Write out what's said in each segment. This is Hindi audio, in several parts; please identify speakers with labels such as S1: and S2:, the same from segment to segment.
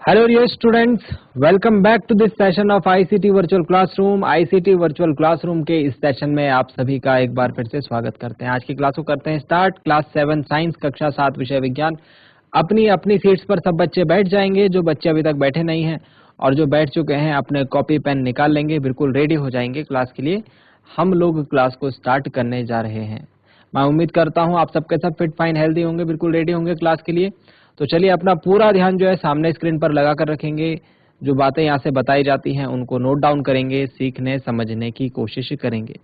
S1: Hello dear students, welcome back to this session of ICT Virtual Classroom। ICT Virtual Classroom के इस सेशन में आप सभी का एक बार फिर से स्वागत करते हैं। आज की क्लास को करते हैं स्टार्ट। क्लास 7 साइंस कक्षा 7 विषय विज्ञान। अपनी अपनी सीट्स पर सब बच्चे बैठ जाएंगे। जो बच्चे अभी तक बैठे नहीं हैं और जो बैठ चुके हैं अपने कॉपी पेन निकाल लेंगे, बिल्कुल रेडी हो जाएंगे क्लास के लिए। हम लोग क्लास को स्टार्ट करने जा रहे हैं। मैं उम्मीद करता हूँ आप सबके सब फिट फाइन हेल्दी होंगे, बिल्कुल रेडी होंगे क्लास के लिए। तो चलिए अपना पूरा ध्यान जो है सामने स्क्रीन पर लगा कर रखेंगे। जो बातें यहाँ से बताई जाती हैं उनको नोट डाउन करेंगे, सीखने समझने की कोशिश करेंगे।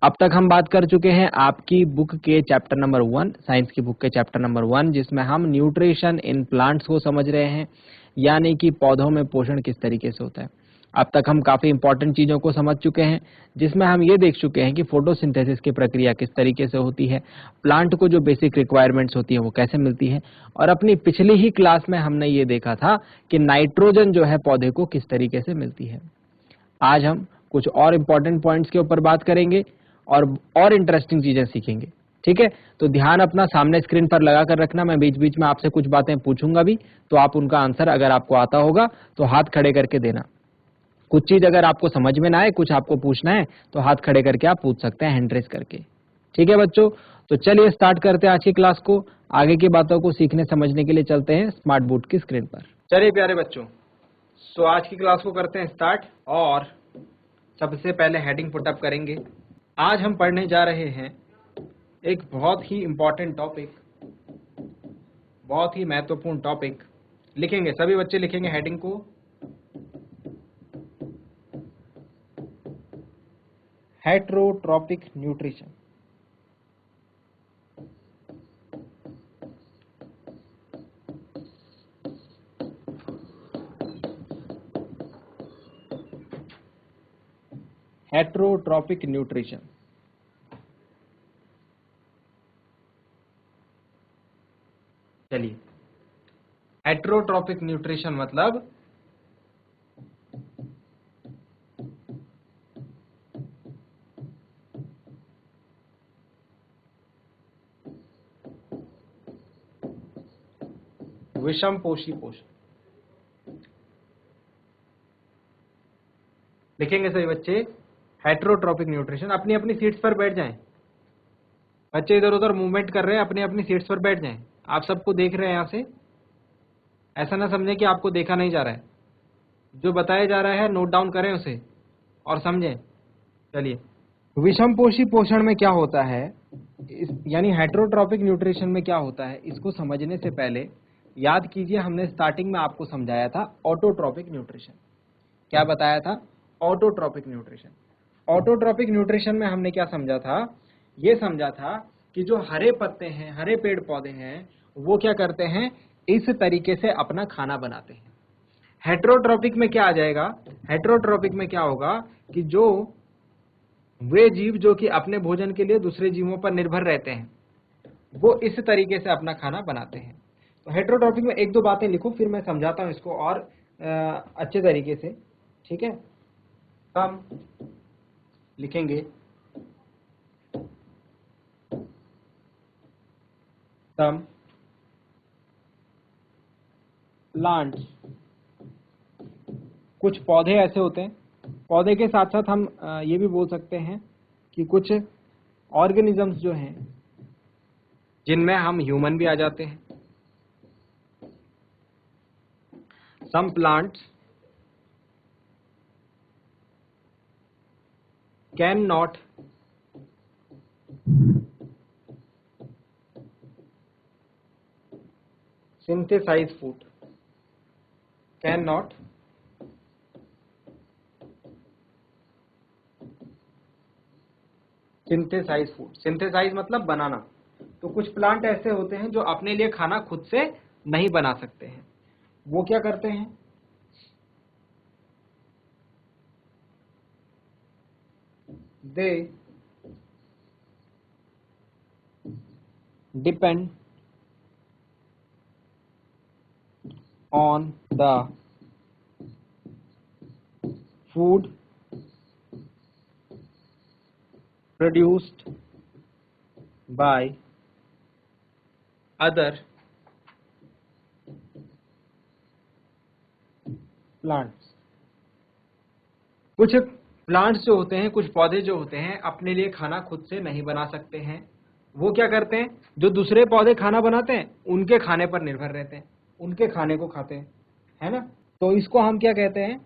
S1: अब तक हम बात कर चुके हैं आपकी बुक के चैप्टर नंबर 1, साइंस की बुक के चैप्टर नंबर 1, जिसमें हम न्यूट्रिशन इन प्लांट्स को समझ रहे हैं, यानी कि पौधों में पोषण किस तरीके से होता है। अब तक हम काफी इंपॉर्टेंट चीजों को समझ चुके हैं, जिसमें हम ये देख चुके हैं कि फोटोसिंथेसिस की प्रक्रिया किस तरीके से होती है, प्लांट को जो बेसिक रिक्वायरमेंट्स होती है वो कैसे मिलती है, और अपनी पिछली ही क्लास में हमने ये देखा था कि नाइट्रोजन जो है पौधे को किस तरीके से मिलती है। आज हम कुछ और इंपॉर्टेंट पॉइंट्स के ऊपर बात करेंगे और इंटरेस्टिंग चीजें सीखेंगे। ठीक है, तो ध्यान अपना सामने स्क्रीन पर लगा कर रखना। मैं बीच बीच में आपसे कुछ बातें पूछूंगा भी, तो आप उनका आंसर अगर आपको आता होगा तो हाथ खड़े करके देना। कुछ चीज अगर आपको समझ में ना आए, कुछ आपको पूछना है, तो हाथ खड़े करके आप पूछ सकते हैं, हैंड रेस करके। ठीक है बच्चों, तो चलिए स्टार्ट करते हैं आज की क्लास को। आगे की बातों को सीखने समझने के लिए चलते हैं स्मार्ट बोर्ड की स्क्रीन पर। चलिए प्यारे बच्चों, सो आज की क्लास को करते हैं स्टार्ट। और सबसे पहले हेडिंग पुटअप करेंगे। आज हम पढ़ने जा रहे हैं एक बहुत ही इंपॉर्टेंट टॉपिक, बहुत ही महत्वपूर्ण टॉपिक। लिखेंगे, सभी बच्चे लिखेंगे हेडिंग को, हेटेरोट्रॉपिक न्यूट्रिशन। Heterotrophic nutrition. चलिए, हेटेरोट्रॉपिक न्यूट्रिशन मतलब विषम पोषी पोषण। लिखेंगे सभी बच्चे हेटेरोट्रॉपिक न्यूट्रिशन। अपनी अपनी सीट्स पर बैठ जाएं। बच्चे इधर उधर मूवमेंट कर रहे हैं, अपनी अपनी सीट्स पर बैठ जाएं। आप सबको देख रहे हैं यहाँ से, ऐसा ना समझें कि आपको देखा नहीं जा रहा है। जो बताया जा रहा है नोट डाउन करें उसे और समझें। चलिए, विषम पोषी पोषण में क्या होता है, यानी हेटेरोट्रॉपिक न्यूट्रिशन में क्या होता है, इसको समझने से पहले याद कीजिए हमने स्टार्टिंग में आपको समझाया था ऑटोट्रॉपिक न्यूट्रिशन। क्या बताया था? Autotrophic nutrition. ऑटोट्रॉपिक न्यूट्रिशन में हमने क्या समझा था? ये समझा था कि जो हरे पत्ते हैं, हरे पेड़ पौधे हैं, वो क्या करते हैं, इस तरीके से अपना खाना बनाते हैं। हेटेरोट्रॉपिक में क्या आ जाएगा? हेटेरोट्रॉपिक में क्या होगा कि जो वे जीव जो कि अपने भोजन के लिए दूसरे जीवों पर निर्भर रहते हैं, वो इस तरीके से अपना खाना बनाते हैं। तो हेटेरोट्रॉपिक में एक दो बातें लिखो, फिर मैं समझाता हूं इसको और अच्छे तरीके से। ठीक है, हम लिखेंगे सम प्लांट्स। कुछ पौधे ऐसे होते हैं, पौधे के साथ साथ हम ये भी बोल सकते हैं कि कुछ ऑर्गेनिजम्स जो हैं, जिनमें हम ह्यूमन भी आ जाते हैं। Some plants can not synthesize food, cannot synthesize food। synthesize मतलब बनाना। तो कुछ प्लांट ऐसे होते हैं जो अपने लिए खाना खुद से नहीं बना सकते हैं। वो क्या करते हैं? They depend on the food produced by other plants. कुछ प्लांट्स जो होते हैं, कुछ पौधे जो होते हैं, अपने लिए खाना खुद से नहीं बना सकते हैं। वो क्या करते हैं, जो दूसरे पौधे खाना बनाते हैं उनके खाने पर निर्भर रहते हैं, उनके खाने को खाते हैं, है ना। तो इसको हम क्या कहते हैं,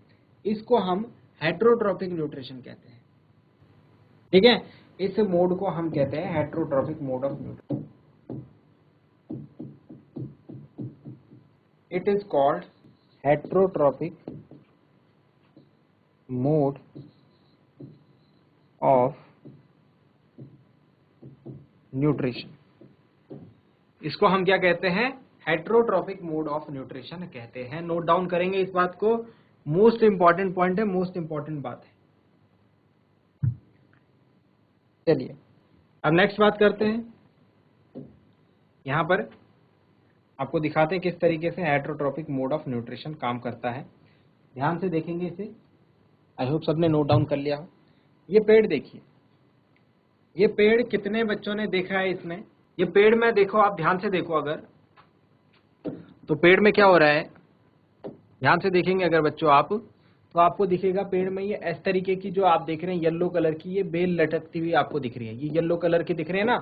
S1: इसको हम हेट्रोट्रॉपिक न्यूट्रिशन कहते हैं। ठीक है, इस मोड को हम कहते हैं heterotrophic mode of nutrition. It is called heterotrophic mode of nutrition. इसको हम क्या कहते हैं, हेट्रोट्रॉपिक मोड ऑफ न्यूट्रिशन कहते हैं। नोट डाउन करेंगे इस बात को, मोस्ट इंपॉर्टेंट पॉइंट है, मोस्ट इंपॉर्टेंट बात है। चलिए अब नेक्स्ट बात करते हैं। यहां पर आपको दिखाते हैं किस तरीके से हेट्रोट्रॉपिक मोड ऑफ न्यूट्रिशन काम करता है। ध्यान से देखेंगे इसे, आई होप सबने नोट डाउन कर लिया हो। ये पेड़ देखिए, ये पेड़ कितने बच्चों ने देखा है इसमें, ये पेड़ में देखो, आप ध्यान से देखो अगर, तो पेड़ में क्या हो रहा है, ध्यान से देखेंगे अगर बच्चों आप, तो आपको दिखेगा पेड़ में ये इस तरीके की जो आप देख रहे हैं येलो कलर की, ये बेल लटकती हुई आपको दिख रही है। ये येलो कलर की दिख रही है ना,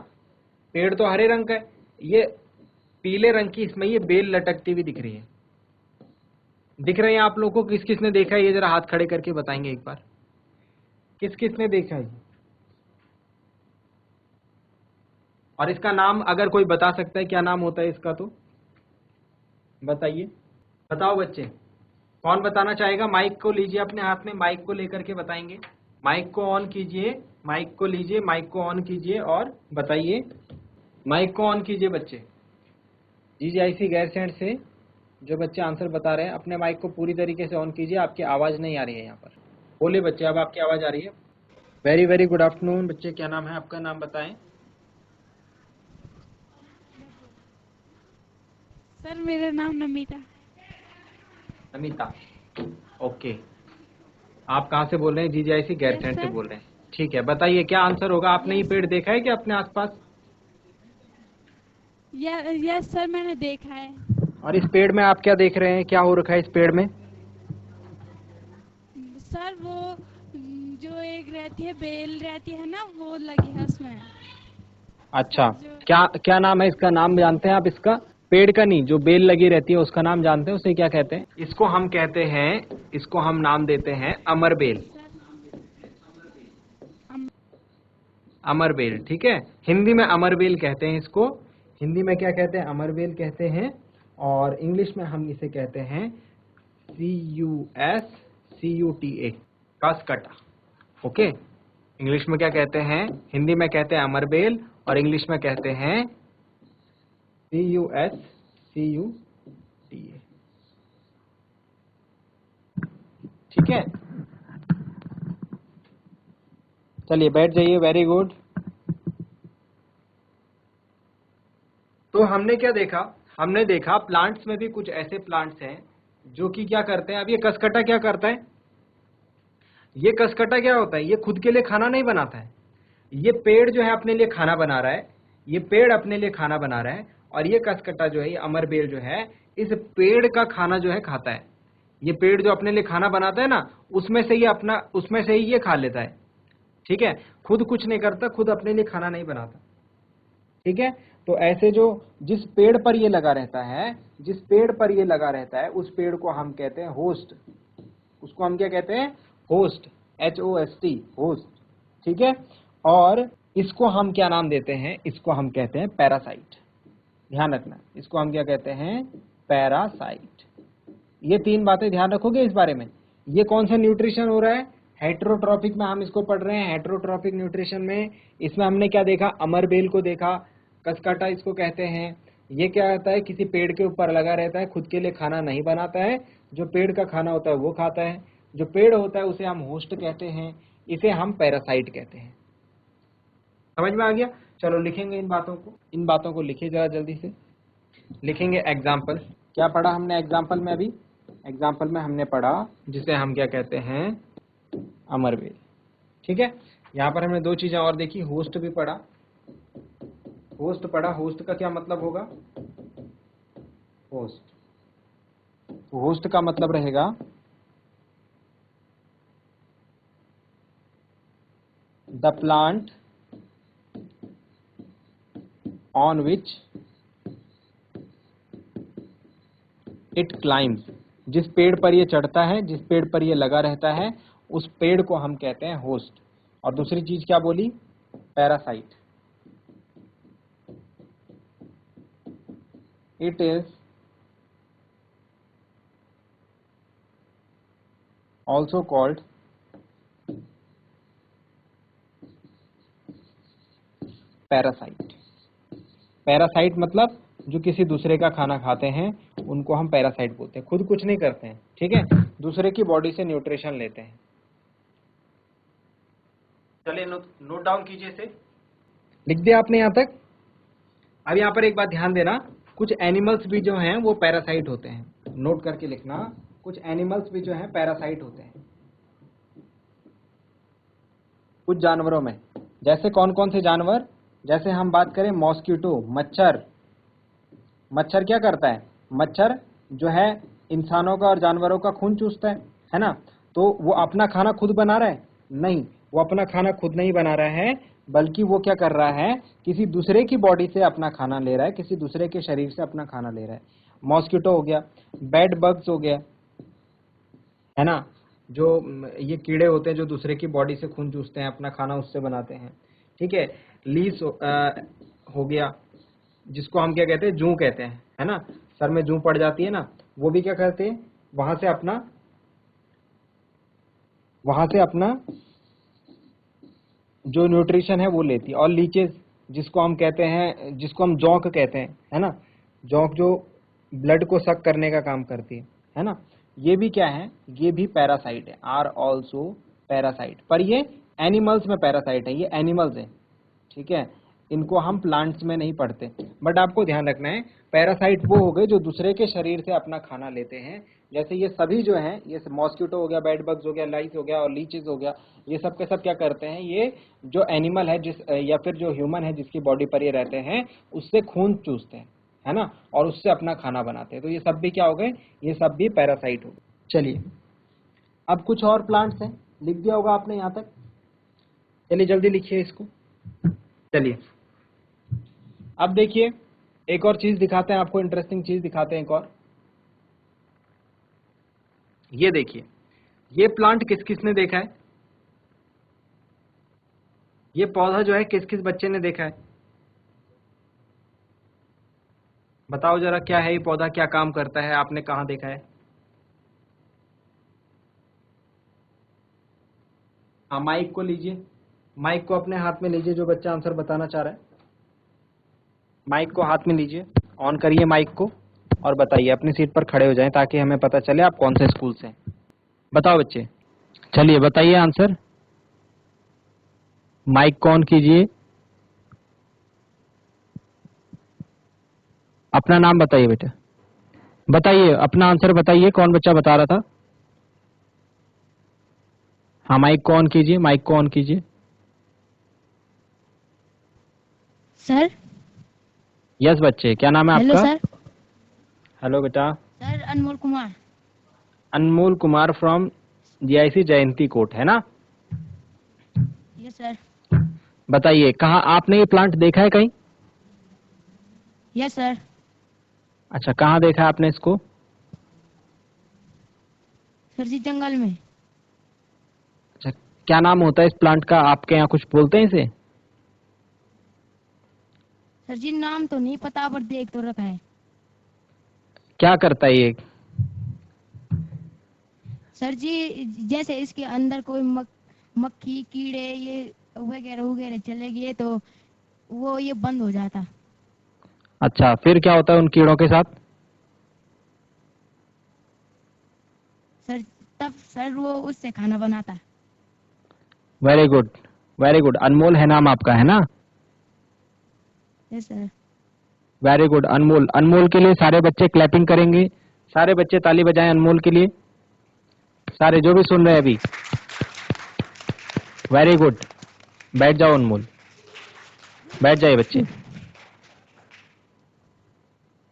S1: पेड़ तो हरे रंग का है, ये पीले रंग की इसमें ये बेल लटकती हुई दिख रही है। दिख रहे हैं आप लोगों को, किस किस ने देखा है ये जरा हाथ खड़े करके बताएंगे एक बार, किस किस ने देखा है। और इसका नाम अगर कोई बता सकता है क्या नाम होता है इसका, तो बताइए, बताओ बच्चे, कौन बताना चाहेगा। माइक को लीजिए अपने हाथ में, माइक को लेकर के बताएंगे। माइक को ऑन कीजिए, माइक को लीजिए, माइक को ऑन कीजिए और बताइए। माइक को ऑन कीजिए बच्चे। GGIC गैरसैंण से जो बच्चे आंसर बता रहे हैं, अपने माइक को पूरी तरीके से ऑन कीजिए, आपकी आवाज नहीं आ रही है यहाँ पर। बोले बच्चे, अब आपकी आवाज आ रही है। वेरी वेरी गुड आफ्टरनून बच्चे, क्या नाम है आपका, नाम बताएं।
S2: सर मेरा नाम नमिता।
S1: नमिता, ओके। आप कहाँ से बोल रहे हैं, GGIC गैरसैंण से
S2: सर।
S1: बोल रहे हैं। ठीक है, बताइए क्या आंसर होगा। आपने ये पेड़ देखा है क्या अपने आसपास।
S2: यस सर, मैंने देखा है।
S1: और इस पेड़ में आप क्या देख रहे हैं, क्या हो रखा है इस पेड़ में।
S2: सर वो जो एक रहती है, बेल रहती है ना, वो लगी है उसमें।
S1: अच्छा,
S2: जो
S1: क्या क्या नाम है इसका, नाम जानते हैं आप इसका, पेड़ का नहीं, जो बेल लगी रहती है उसका नाम जानते हैं, उसे क्या कहते हैं। इसको हम कहते हैं, इसको हम नाम देते हैं अमर बेल।
S2: सर
S1: अमर बेल, ठीक है, हिंदी में अमर बेल कहते हैं इसको। हिंदी में क्या कहते हैं, अमर बेल कहते हैं। और इंग्लिश में हम इसे कहते हैं CUSCUTA, कसकटा। ओके, इंग्लिश में क्या कहते हैं, हिंदी में कहते हैं अमर बेल और इंग्लिश में कहते हैं CUSCUTA। ठीक है, चलिए बैठ जाइए, वेरी गुड। तो हमने क्या देखा, हमने देखा प्लांट्स में भी कुछ ऐसे प्लांट्स हैं जो कि क्या करते हैं। अब ये कसकटा क्या करता है, ये कसकटा क्या होता है, ये खुद के लिए खाना नहीं बनाता है। ये पेड़ जो है अपने लिए खाना बना रहा है, ये पेड़ अपने लिए खाना बना रहा है, और ये कसकटा जो है, ये अमर बेल जो है, इस पेड़ का खाना जो है खाता है। ये पेड़ जो अपने लिए खाना बनाता है ना, उसमें से ही ये खा लेता है। ठीक है, खुद कुछ नहीं करता, खुद अपने लिए खाना नहीं बनाता। ठीक है, तो ऐसे जो जिस पेड़ पर ये लगा रहता है, जिस पेड़ पर ये लगा रहता है, उस पेड़ को हम कहते हैं होस्ट। उसको हम क्या कहते हैं, होस्ट, HOST, होस्ट। ठीक है, और इसको हम क्या नाम देते हैं, इसको हम कहते हैं पैरासाइट। ध्यान रखना, इसको हम क्या कहते हैं, पैरासाइट। ये तीन बातें ध्यान रखोगे इस बारे में। ये कौन सा न्यूट्रिशन हो रहा है, हेट्रोट्रॉपिक में हम इसको पढ़ रहे हैं। हेट्रोट्रॉपिक न्यूट्रिशन में इसमें हमने क्या देखा, अमर बेल को देखा, कसकाटा इसको कहते हैं। ये क्या होता है, किसी पेड़ के ऊपर लगा रहता है, खुद के लिए खाना नहीं बनाता है, जो पेड़ का खाना होता है वो खाता है। जो पेड़ होता है उसे हम होस्ट कहते हैं, इसे हम पैरासाइट कहते हैं। समझ में आ गया। चलो लिखेंगे इन बातों को लिखिए जरा जल्दी से। लिखेंगे एग्जाम्पल। क्या पढ़ा हमने एग्जाम्पल में, अभी एग्जाम्पल में हमने पढ़ा जिसे हम क्या कहते हैं, अमर बेल। ठीक है, यहाँ पर हमने दो चीजें और देखी, होस्ट भी पढ़ा, होस्ट पढ़ा। होस्ट का क्या मतलब होगा, होस्ट का मतलब रहेगा the plant on which it climbs, जिस पेड़ पर ये चढ़ता है, जिस पेड़ पर ये लगा रहता है, उस पेड़ को हम कहते हैं होस्ट। और दूसरी चीज क्या बोली? Parasite. It is also called parasite. Parasite मतलब जो किसी दूसरे का खाना खाते हैं उनको हम पैरासाइट बोलते हैं। खुद कुछ नहीं करते हैं, ठीक है, दूसरे की बॉडी से न्यूट्रिशन लेते हैं। चलिए नोट डाउन कीजिए इसे। लिख दिया आपने यहां तक? अब यहां पर एक बात ध्यान देना, कुछ एनिमल्स भी जो हैं वो पैरासाइट होते हैं। नोट करके लिखना, कुछ एनिमल्स भी जो हैं पैरासाइट होते हैं कुछ जानवरों में। जैसे कौन कौन से जानवर? जैसे हम बात करें मॉस्किटो, मच्छर। मच्छर क्या करता है? मच्छर जो है इंसानों का और जानवरों का खून चूसता है ना? तो वो अपना खाना खुद बना रहा है? नहीं, वो अपना खाना खुद नहीं बना रहा है, बल्कि वो क्या कर रहा है, किसी दूसरे की बॉडी से अपना खाना ले रहा है, किसी दूसरे के शरीर से अपना खाना ले रहा है। मॉस्किटो हो गया, बेड बग्स हो गया, है ना, जो ये कीड़े होते हैं जो दूसरे की बॉडी से खून चूसते हैं, अपना खाना उससे बनाते हैं, ठीक है। लीस हो गया, जिसको हम क्या कहते हैं? जूं कहते हैं, है ना, सर में जूं पड़ जाती है ना, वो भी क्या करते हैं, वहां से अपना जो न्यूट्रिशन है वो लेती है। और लीचेस, जिसको हम कहते हैं, जिसको हम जोंक कहते हैं, है ना, जोंक जो ब्लड को सक करने का काम करती है ना, ये भी क्या है? ये भी पैरासाइट है, आर ऑल्सो पैरासाइट। पर ये एनिमल्स में पैरासाइट है, ये एनिमल्स है, ठीक है, इनको हम प्लांट्स में नहीं पढ़ते। बट आपको ध्यान रखना है, पैरासाइट वो हो गए जो दूसरे के शरीर से अपना खाना लेते हैं। जैसे ये सभी जो हैं, ये मॉस्किटो हो गया, बेड बग्स हो गया, लाइस हो गया और लीचेस हो गया, ये सब के सब क्या करते हैं? ये जो एनिमल है जिस या फिर जो ह्यूमन है जिसकी बॉडी पर ये रहते हैं, उससे खून चूसते हैं, है ना, और उससे अपना खाना बनाते हैं। तो ये सब भी क्या हो गए? ये सब भी पैरासाइट हो गए। चलिए अब कुछ और प्लांट्स हैं, लिख दिया होगा आपने यहाँ तक। चलिए जल्दी लिखिए इसको। चलिए अब देखिए, एक और चीज दिखाते हैं आपको, इंटरेस्टिंग चीज दिखाते हैं एक और। ये देखिए, ये प्लांट किस किस ने देखा है? ये पौधा जो है किस किस बच्चे ने देखा है? बताओ जरा, क्या है ये पौधा, क्या काम करता है, आपने कहां देखा है? हाँ, माइक को लीजिए, माइक को अपने हाथ में लीजिए, जो बच्चा आंसर बताना चाह रहा है माइक को हाथ में लीजिए, ऑन करिए माइक को और बताइए। अपनी सीट पर खड़े हो जाएं ताकि हमें पता चले आप कौन से स्कूल से हैं। बताओ बच्चे, चलिए बताइए आंसर। माइक को ऑन कीजिए, अपना नाम बताइए बेटा, बताइए अपना आंसर बताइए, कौन बच्चा बता रहा था? हाँ, माइक को ऑन कीजिए, माइक को ऑन कीजिए।
S2: सर।
S1: यस बच्चे, क्या नाम है
S2: हेलो
S1: आपका?
S2: सर।
S1: हेलो बेटा।
S2: Sir Anmol Kumar.
S1: Anmol Kumar from GIC Jayanti Kot, है ना?
S2: Yes sir.
S1: बताइए, कहाँ आपने ये प्लांट देखा है कहीं?
S2: Yes sir.
S1: अच्छा, कहाँ देखा है आपने इसको?
S2: सर जी जंगल में।
S1: अच्छा, क्या नाम होता है इस प्लांट का? आपके यहाँ कुछ बोलते हैं इसे?
S2: सर जी नाम तो नहीं पता, पर देख तो रखा है।
S1: क्या करता है ये?
S2: सर जी जैसे इसके अंदर कोई मक्खी कीड़े ये वगैरह वगैरह चले गए तो वो ये बंद हो जाता।
S1: अच्छा, फिर क्या होता है उन कीड़ों के साथ?
S2: सर तब सर वो उससे खाना बनाता।
S1: Very good, very good. Anmol है नाम आपका, है ना?
S2: Yes sir.
S1: Very good Anmol. Anmol के लिए सारे बच्चे क्लैपिंग करेंगे, सारे बच्चे ताली बजाएं अनमोल के लिए, सारे जो भी सुन रहे हैं अभी। Very good. बैठ जाओ अनमोल, बैठ जाइए बच्चे,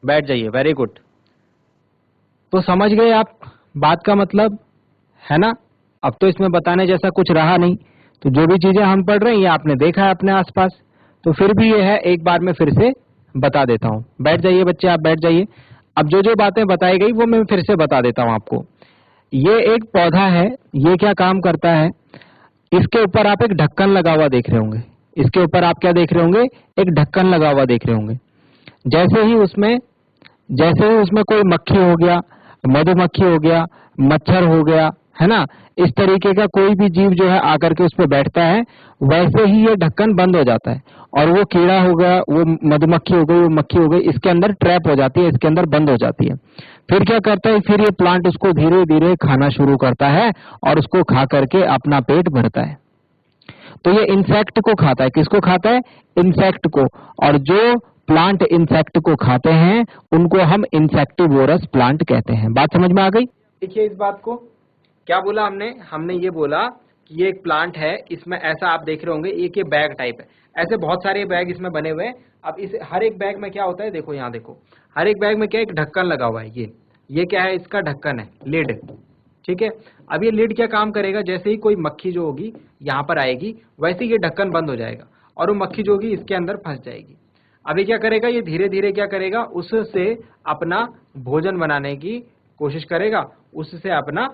S1: बैठ जाइए। Very good. तो समझ गए आप बात का मतलब, है ना? अब तो इसमें बताने जैसा कुछ रहा नहीं। तो जो भी चीजें हम पढ़ रहे हैं ये आपने देखा है अपने आसपास, तो फिर भी ये है एक बार मैं फिर से बता देता हूँ। बैठ जाइए बच्चे, आप बैठ जाइए। अब जो जो बातें बताई गई वो मैं फिर से बता देता हूँ आपको। ये एक पौधा है, ये क्या काम करता है, इसके ऊपर आप एक ढक्कन लगा हुआ देख रहे होंगे। इसके ऊपर आप क्या देख रहे होंगे, एक ढक्कन लगा हुआ देख रहे होंगे। जैसे ही उसमें कोई मक्खी हो गया, मधुमक्खी हो गया, मच्छर हो गया, है ना, इस तरीके का कोई भी जीव जो है आकर के उस पर बैठता है, वैसे ही ये ढक्कन बंद हो जाता है और वो कीड़ा हो गया, वो मधुमक्खी हो गई, वो मक्खी हो गई, इसके अंदर ट्रैप हो जाती है, इसके अंदर बंद हो जाती है। फिर क्या करता है, फिर ये प्लांट उसको धीरे धीरे खाना शुरू करता है और उसको खा करके अपना पेट भरता है। तो ये इंसेक्ट को खाता है, किसको खाता है, इंसेक्ट को। और जो प्लांट इंसेक्ट को खाते हैं उनको हम इंसेक्टिवोरस प्लांट कहते हैं। बात समझ में आ गई? देखिए इस बात को क्या बोला हमने ये बोला कि ये एक प्लांट है, इसमें ऐसा आप देख रहे होंगे एक ये बैग टाइप है, ऐसे बहुत सारे बैग इसमें बने हुए हैं। अब इस हर एक बैग में क्या होता है, देखो यहाँ देखो, हर एक बैग में क्या एक ढक्कन लगा हुआ है। ये क्या है, इसका ढक्कन है, लिड, ठीक है। अब ये लिड क्या काम करेगा, जैसे ही कोई मक्खी जो होगी यहाँ पर आएगी, वैसे ही ये ढक्कन बंद हो जाएगा और वो मक्खी जो होगी इसके अंदर फंस जाएगी। अब ये क्या करेगा, ये धीरे धीरे क्या करेगा, उससे अपना भोजन बनाने की कोशिश करेगा, उससे अपना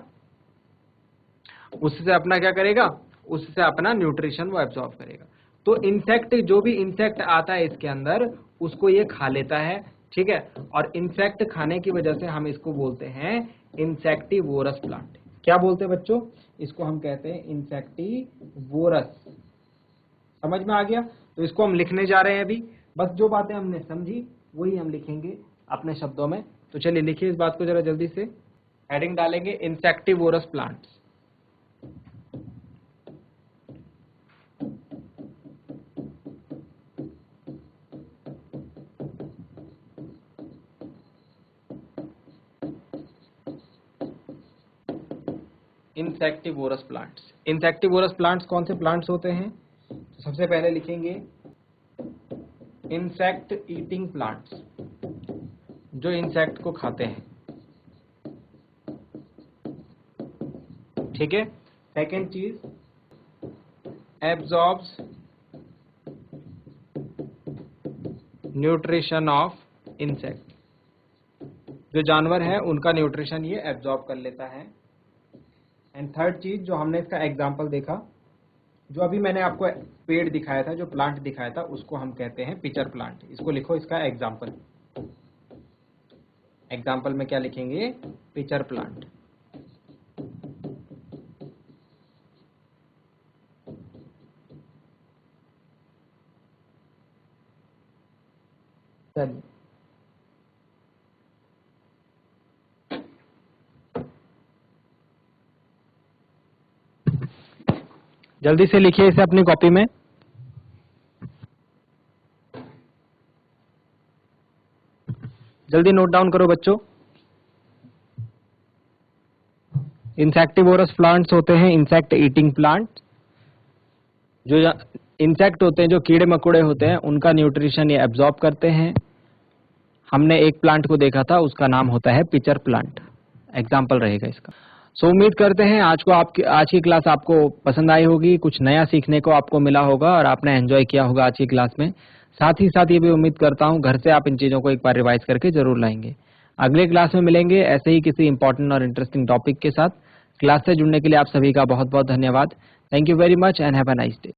S1: क्या करेगा, उससे अपना न्यूट्रिशन वो एब्जॉर्ब करेगा। तो इंसेक्ट, जो भी इंसेक्ट आता है इसके अंदर, उसको ये खा लेता है, ठीक है। और इंसेक्ट खाने की वजह से हम इसको बोलते हैं इंसेक्टिवोरस प्लांट। क्या बोलते हैं बच्चों, इसको हम कहते हैं इंसेक्टिवोरस। समझ में आ गया? तो इसको हम लिखने जा रहे हैं अभी, बस जो बातें हमने समझी वही हम लिखेंगे अपने शब्दों में। तो चलिए लिखिए इस बात को जरा जल्दी से। हेडिंग डालेंगे insectivorous plants. Insectivorous plants. Insectivorous plants कौन से प्लांट्स होते हैं? तो सबसे पहले लिखेंगे इंसेक्ट ईटिंग प्लांट्स, जो इंसेक्ट को खाते हैं, ठीक है। सेकेंड चीज, एब्जॉर्ब्स न्यूट्रिशन ऑफ इंसेक्ट, जो जानवर है उनका न्यूट्रिशन ये एब्जॉर्ब कर लेता है। एंड थर्ड चीज, जो हमने इसका एग्जाम्पल देखा, जो अभी मैंने आपको पेड़ दिखाया था, जो प्लांट दिखाया था, उसको हम कहते हैं पिचर प्लांट। इसको लिखो, इसका एग्जाम्पल। एग्जाम्पल में क्या लिखेंगे, पिचर प्लांट। चलिए जल्दी से लिखिए इसे अपनी कॉपी में। जल्दी नोट डाउन करो बच्चों। इंसेक्टिवोरस प्लांट्स होते हैं इंसेक्ट ईटिंग प्लांट। जो इंसेक्ट होते हैं, जो कीड़े मकोड़े होते हैं, उनका न्यूट्रिशन ये एब्जॉर्ब करते हैं। हमने एक प्लांट को देखा था, उसका नाम होता है पिचर प्लांट। एग्जाम्पल रहेगा इसका। सो उम्मीद करते हैं आज की क्लास आपको पसंद आई होगी, कुछ नया सीखने को आपको मिला होगा और आपने एंजॉय किया होगा आज की क्लास में। साथ ही साथ ये भी उम्मीद करता हूँ घर से आप इन चीज़ों को एक बार रिवाइज करके जरूर लाएंगे। अगले क्लास में मिलेंगे ऐसे ही किसी इंपॉर्टेंट और इंटरेस्टिंग टॉपिक के साथ। क्लास से जुड़ने के लिए आप सभी का बहुत बहुत धन्यवाद। Thank you very much and have a nice day.